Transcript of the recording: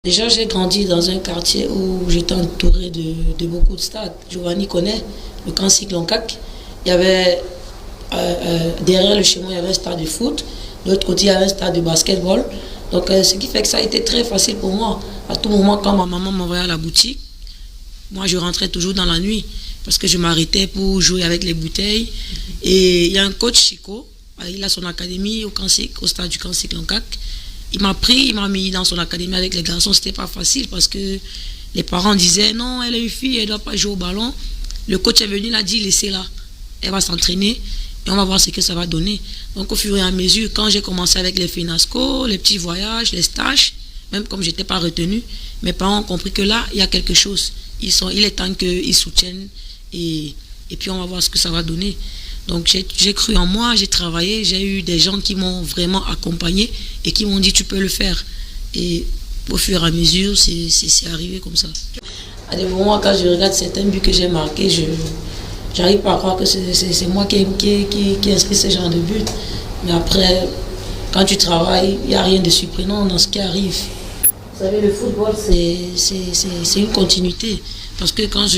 Déjà, j'ai grandi dans un quartier où j'étais entouré de beaucoup de stades. Giovanni connaît le camp Cycloncac. Il y avait, derrière le chez moi, il y avait un stade de foot. De l'autre côté, il y avait un stade de basketball. Donc, ce qui fait que ça a été très facile pour moi. À tout moment, quand ma maman m'envoyait à la boutique, moi, je rentrais toujours dans la nuit parce que je m'arrêtais pour jouer avec les bouteilles. Et il y a un coach, Chico, il a son académie au stade du camp Cycloncac. Il m'a pris, il m'a mis dans son académie avec les garçons. C'était pas facile parce que les parents disaient non, elle est une fille, elle doit pas jouer au ballon. Le coach est venu, il a dit laissez-la, elle va s'entraîner et on va voir ce que ça va donner. Donc au fur et à mesure, quand j'ai commencé avec les FINASCO, les petits voyages, les stages, même comme j'étais pas retenue, mes parents ont compris que là, il y a quelque chose. Il est temps qu'ils soutiennent et puis on va voir ce que ça va donner. Donc j'ai cru en moi, j'ai travaillé, j'ai eu des gens qui m'ont vraiment accompagné et qui m'ont dit tu peux le faire. Et au fur et à mesure, c'est arrivé comme ça. À des moments, quand je regarde certains buts que j'ai marqués, je n'arrive pas à croire que c'est moi qui inscrit ce genre de but. Mais après, quand tu travailles, il n'y a rien de surprenant dans ce qui arrive. Vous savez, le football, c'est une continuité. Parce que quand je